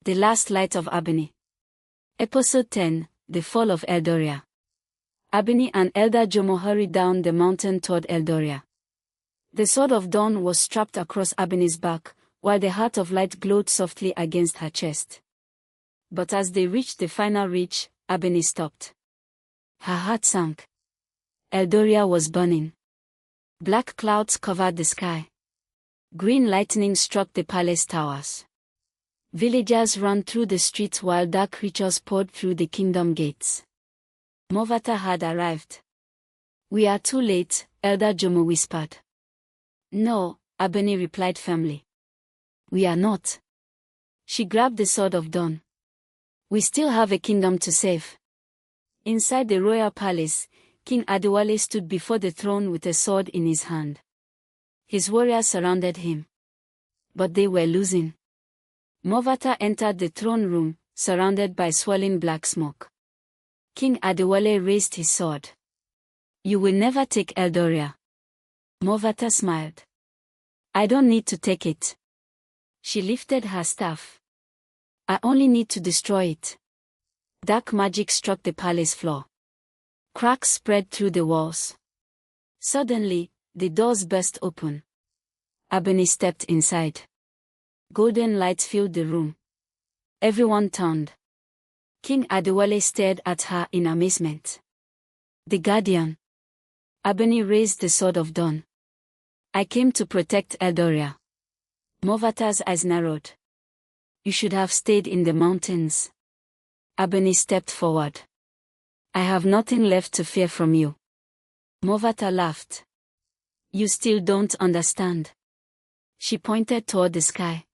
The Last Light of Abeni. Episode 10, The Fall of Eldoria. Abeni and Elder Jomo hurried down the mountain toward Eldoria. The Sword of Dawn was strapped across Abeni's back, while the Heart of Light glowed softly against her chest. But as they reached the final reach, Abeni stopped. Her heart sank. Eldoria was burning. Black clouds covered the sky. Green lightning struck the palace towers. Villagers ran through the streets while dark creatures poured through the kingdom gates. Movata had arrived. "We are too late," Elder Jomo whispered. "No," Abeni replied firmly. "We are not." She grabbed the Sword of Dawn. "We still have a kingdom to save." Inside the royal palace, King Adewale stood before the throne with a sword in his hand. His warriors surrounded him. But they were losing. Movata entered the throne room, surrounded by swirling black smoke. King Adewale raised his sword. "You will never take Eldoria." Movata smiled. "I don't need to take it." She lifted her staff. "I only need to destroy it." Dark magic struck the palace floor. Cracks spread through the walls. Suddenly, the doors burst open. Abeni stepped inside. Golden light filled the room. Everyone turned. King Adewale stared at her in amazement. "The Guardian." Abeni raised the Sword of Dawn. "I came to protect Eldoria." Movata's eyes narrowed. "You should have stayed in the mountains." Abeni stepped forward. "I have nothing left to fear from you." Movata laughed. "You still don't understand." She pointed toward the sky.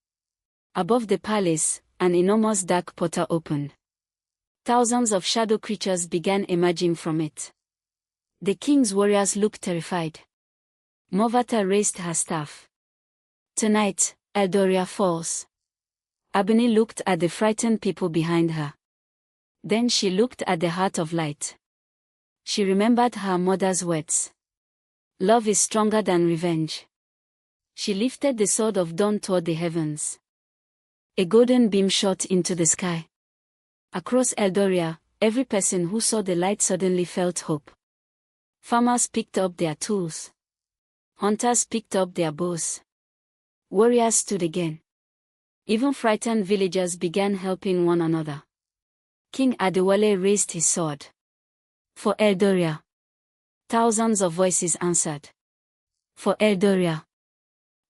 Above the palace, an enormous dark portal opened. Thousands of shadow creatures began emerging from it. The king's warriors looked terrified. Movata raised her staff. "Tonight, Eldoria falls." Abeni looked at the frightened people behind her. Then she looked at the Heart of Light. She remembered her mother's words. "Love is stronger than revenge." She lifted the Sword of Dawn toward the heavens. A golden beam shot into the sky. Across Eldoria, every person who saw the light suddenly felt hope. Farmers picked up their tools. Hunters picked up their bows. Warriors stood again. Even frightened villagers began helping one another. King Adewale raised his sword. "For Eldoria." Thousands of voices answered. "For Eldoria."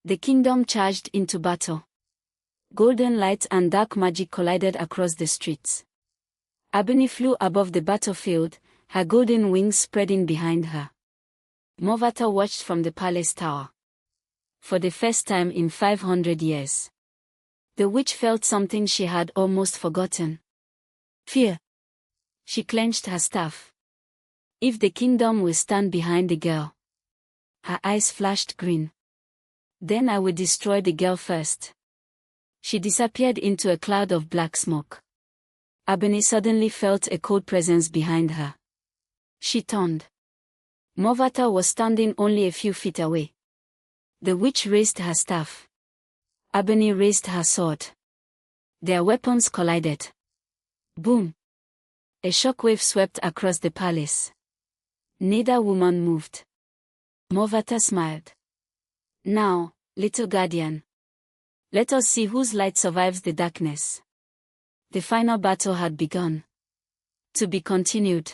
The kingdom charged into battle. Golden light and dark magic collided across the streets. Abeni flew above the battlefield, her golden wings spreading behind her. Movata watched from the palace tower. For the first time in 500 years. The witch felt something she had almost forgotten. Fear. She clenched her staff. "If the kingdom will stand behind the girl." Her eyes flashed green. "Then I will destroy the girl first." She disappeared into a cloud of black smoke. Abeni suddenly felt a cold presence behind her. She turned. Movata was standing only a few feet away. The witch raised her staff. Abeni raised her sword. Their weapons collided. Boom! A shockwave swept across the palace. Neither woman moved. Movata smiled. "Now, little guardian. Let us see whose light survives the darkness." The final battle had begun. To be continued.